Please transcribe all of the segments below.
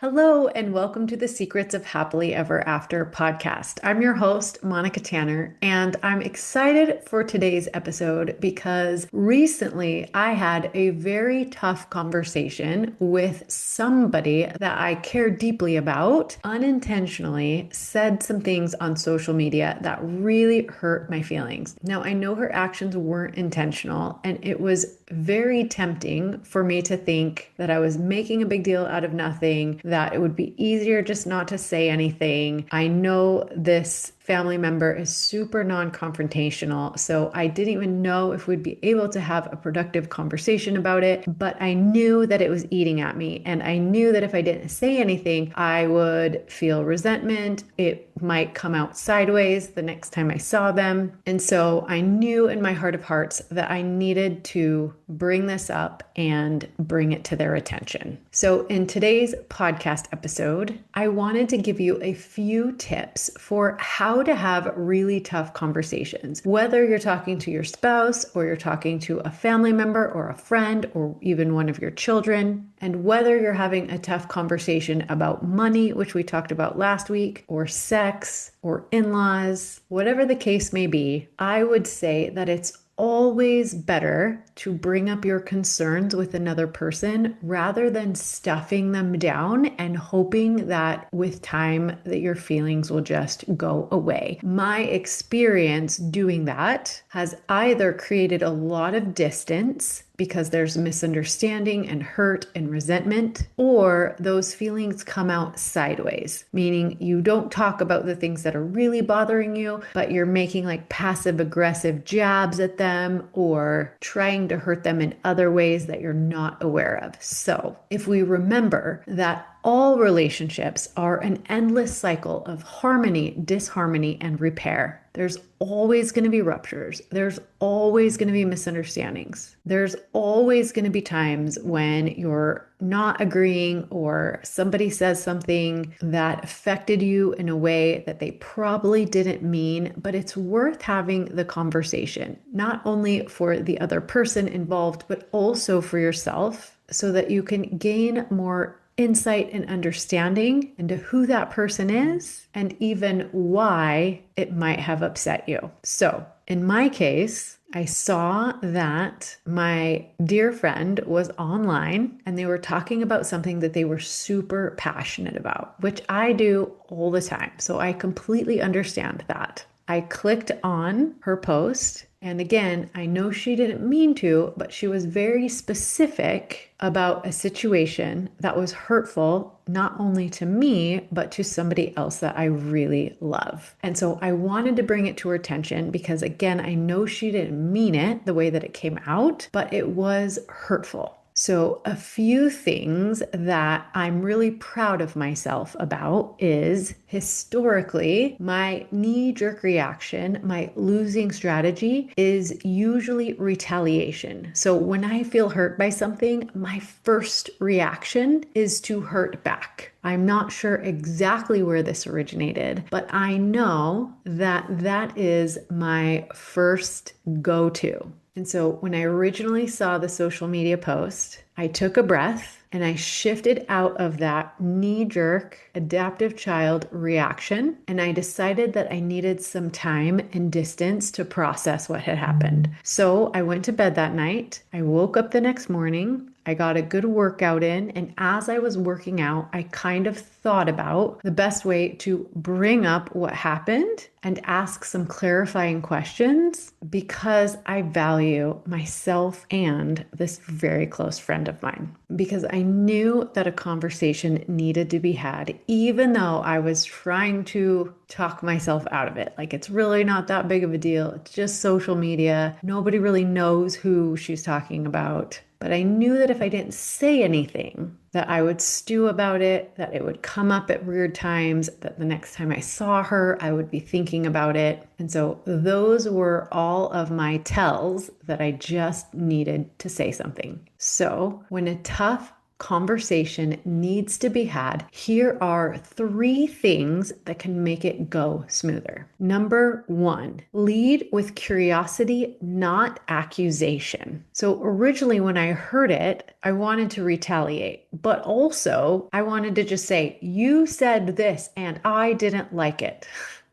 Hello, and welcome to the Secrets of Happily Ever After podcast. I'm your host, Monica Tanner, and I'm excited for today's episode because recently I had a very tough conversation with somebody that I care deeply about, unintentionally said some things on social media that really hurt my feelings. Now, I know her actions weren't intentional, and it was very tempting for me to think that I was making a big deal out of nothing, that it would be easier just not to say anything. I know this family member is super non-confrontational, so I didn't even know if we'd be able to have a productive conversation about it, but I knew that it was eating at me, and I knew that if I didn't say anything, I would feel resentment. It might come out sideways the next time I saw them, and so I knew in my heart of hearts that I needed to bring this up and bring it to their attention. So in today's podcast episode, I wanted to give you a few tips for how to have really tough conversations. Whether you're talking to your spouse or you're talking to a family member or a friend or even one of your children, and whether you're having a tough conversation about money, which we talked about last week, or sex or in-laws, whatever the case may be, I would say that it's always better to bring up your concerns with another person rather than stuffing them down and hoping that with time that your feelings will just go away. My experience doing that has either created a lot of distance because there's misunderstanding and hurt and resentment, or those feelings come out sideways, meaning you don't talk about the things that are really bothering you, but you're making like passive aggressive jabs at them or trying to hurt them in other ways that you're not aware of. So if we remember that all relationships are an endless cycle of harmony, disharmony, and repair. There's always going to be ruptures. There's always going to be misunderstandings. There's always going to be times when you're not agreeing or somebody says something that affected you in a way that they probably didn't mean, but it's worth having the conversation, not only for the other person involved, but also for yourself so that you can gain more insight and understanding into who that person is and even why it might have upset you. So in my case, I saw that my dear friend was online and they were talking about something that they were super passionate about, which I do all the time. So I completely understand that. I clicked on her post. And again, I know she didn't mean to, but she was very specific about a situation that was hurtful, not only to me, but to somebody else that I really love. And so I wanted to bring it to her attention because, again, I know she didn't mean it the way that it came out, but it was hurtful. So a few things that I'm really proud of myself about is historically, my knee-jerk reaction, my losing strategy is usually retaliation. So when I feel hurt by something, my first reaction is to hurt back. I'm not sure exactly where this originated, but I know that that is my first go-to. And so when I originally saw the social media post, I took a breath and I shifted out of that knee-jerk adaptive child reaction. And I decided that I needed some time and distance to process what had happened. So I went to bed that night. I woke up the next morning. I got a good workout in, and as I was working out, I kind of thought about the best way to bring up what happened and ask some clarifying questions because I value myself and this very close friend of mine. Because I knew that a conversation needed to be had, even though I was trying to talk myself out of it. Like, it's really not that big of a deal. It's just social media. Nobody really knows who she's talking about. But I knew that if I didn't say anything, that I would stew about it, that it would come up at weird times, that the next time I saw her, I would be thinking about it. And so those were all of my tells that I just needed to say something. So when a tough conversation needs to be had, here are 3 things that can make it go smoother. Number 1, lead with curiosity, not accusation. So originally when I heard it, I wanted to retaliate, but also I wanted to just say, you said this and I didn't like it.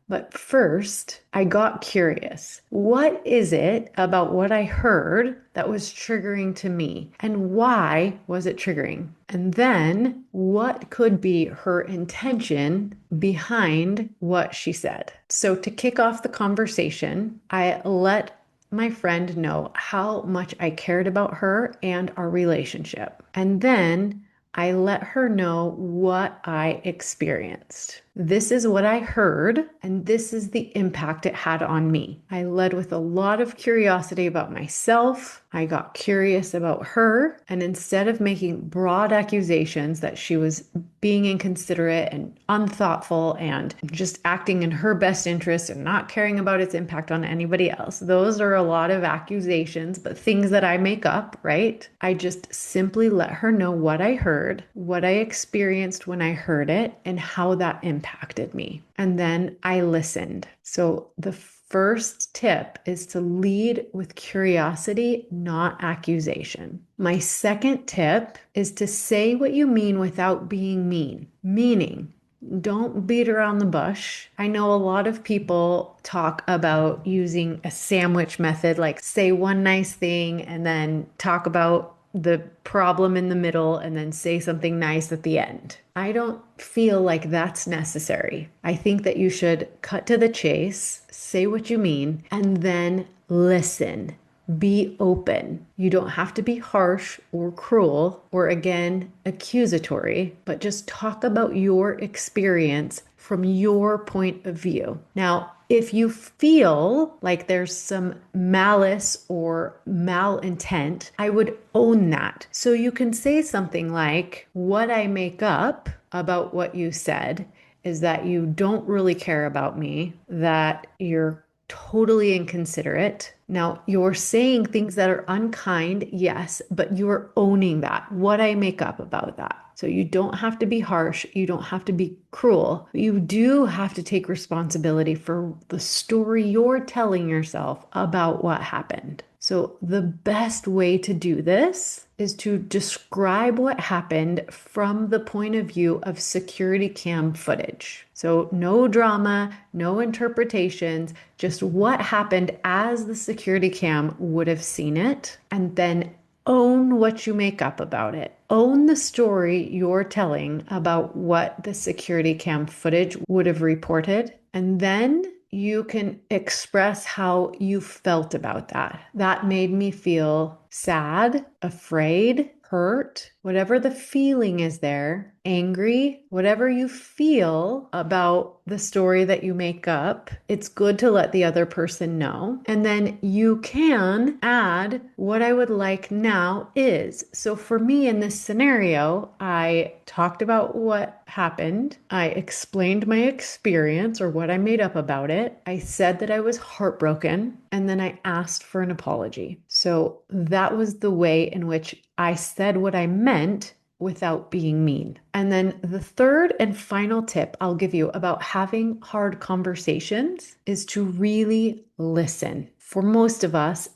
But first, I got curious. What is it about what I heard that was triggering to me? And why was it triggering? And then, what could be her intention behind what she said? So, to kick off the conversation, I let my friend know how much I cared about her and our relationship. And then I let her know what I experienced. This is what I heard, and this is the impact it had on me. I led with a lot of curiosity about myself. I got curious about her, and instead of making broad accusations that she was being inconsiderate and unthoughtful and just acting in her best interest and not caring about its impact on anybody else, those are a lot of accusations, but things that I make up, right? I just simply let her know what I heard, what I experienced when I heard it, and how that impacted me. And then I listened. So the first tip is to lead with curiosity, not accusation. My second tip is to say what you mean without being mean, meaning don't beat around the bush. I know a lot of people talk about using a sandwich method, like say one nice thing and then talk about the problem in the middle and then say something nice at the end. I don't feel like that's necessary. I think that you should cut to the chase, say what you mean, and then listen. Be open. You don't have to be harsh or cruel or, again, accusatory, but just talk about your experience from your point of view. Now, if you feel like there's some malice or malintent, I would own that. So you can say something like, what I make up about what you said is that you don't really care about me, that you're totally inconsiderate. Now, you're saying things that are unkind, yes, but you're owning that. What I make up about that. So you don't have to be harsh. You don't have to be cruel. You do have to take responsibility for the story you're telling yourself about what happened. So the best way to do this is to describe what happened from the point of view of security cam footage. So no drama, no interpretations, just what happened as the security cam would have seen it, and then own what you make up about it. Own the story you're telling about what the security cam footage would have reported, and then you can express how you felt about that. That made me feel sad, afraid, hurt, whatever the feeling is there, angry, whatever you feel about the story that you make up, it's good to let the other person know. And then you can add what I would like now is. So for me in this scenario, I talked about what happened. I explained my experience or what I made up about it. I said that I was heartbroken, and then I asked for an apology. So that was the way in which I said what I meant without being mean. And then the third and final tip I'll give you about having hard conversations is to really listen. For most of us,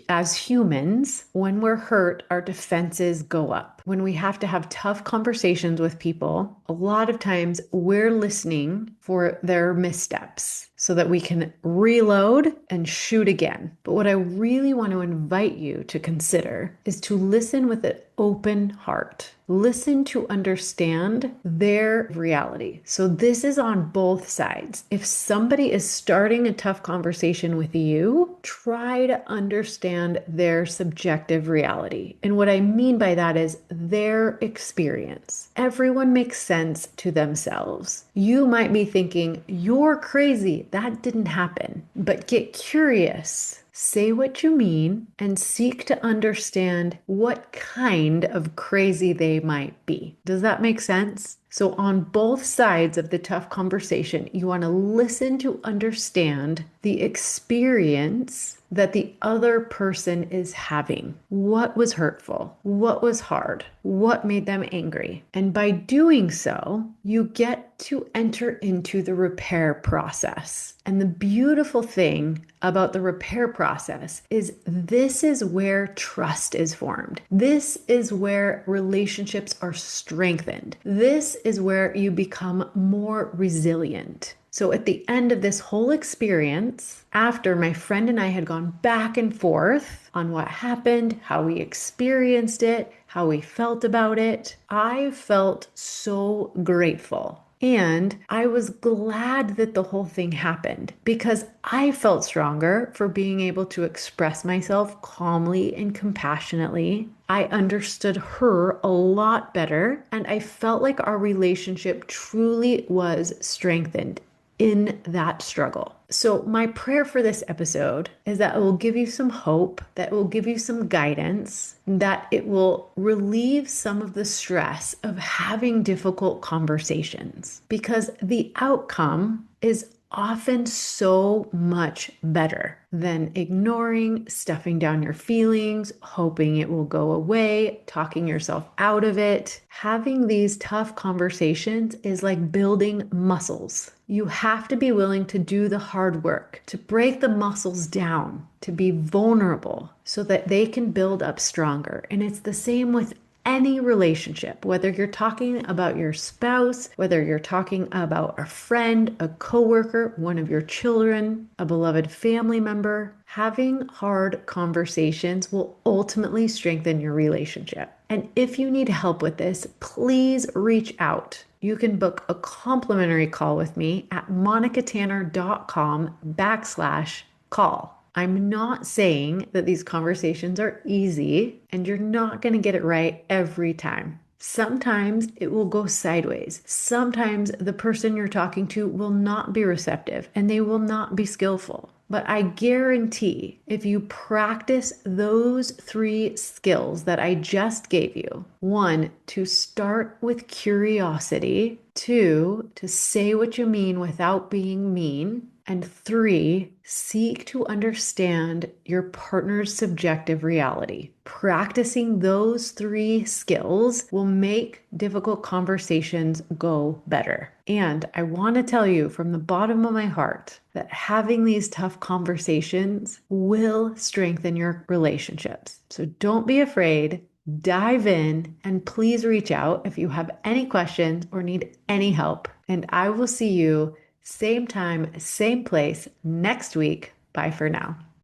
as humans, when we're hurt, our defenses go up. When we have to have tough conversations with people, a lot of times we're listening for their missteps so that we can reload and shoot again. But what I really want to invite you to consider is to listen with an open heart. Listen to understand their reality. So this is on both sides. If somebody is starting a tough conversation with you, try to understand their subjective reality. And what I mean by that is their experience. Everyone makes sense to themselves. You might be thinking, you're crazy. That didn't happen. But get curious. Say what you mean and seek to understand what kind of crazy they might be. Does that make sense? So, on both sides of the tough conversation, you want to listen to understand the experience that the other person is having. What was hurtful? What was hard? What made them angry? And by doing so, you get to enter into the repair process. And the beautiful thing about the repair process is this is where trust is formed. This is where relationships are strengthened. This is where you become more resilient. So at the end of this whole experience, after my friend and I had gone back and forth on what happened, how we experienced it, how we felt about it, I felt so grateful. And I was glad that the whole thing happened because I felt stronger for being able to express myself calmly and compassionately. I understood her a lot better, and I felt like our relationship truly was strengthened in that struggle. So, my prayer for this episode is that it will give you some hope, that it will give you some guidance, that it will relieve some of the stress of having difficult conversations because the outcome is often so much better than ignoring, stuffing down your feelings, hoping it will go away, talking yourself out of it. Having these tough conversations is like building muscles. You have to be willing to do the hard work, to break the muscles down, to be vulnerable so that they can build up stronger. And it's the same with any relationship, whether you're talking about your spouse, whether you're talking about a friend, a coworker, one of your children, a beloved family member, having hard conversations will ultimately strengthen your relationship. And if you need help with this, please reach out. You can book a complimentary call with me at monicatanner.com/call. I'm not saying that these conversations are easy and you're not going to get it right every time. Sometimes it will go sideways. Sometimes the person you're talking to will not be receptive and they will not be skillful. But I guarantee if you practice those 3 skills that I just gave you, 1, to start with curiosity, 2, to say what you mean without being mean, and 3, seek to understand your partner's subjective reality. Practicing those 3 skills will make difficult conversations go better. And I want to tell you from the bottom of my heart that having these tough conversations will strengthen your relationships. So don't be afraid. Dive in and please reach out if you have any questions or need any help. And I will see you same time, same place next week. Bye for now.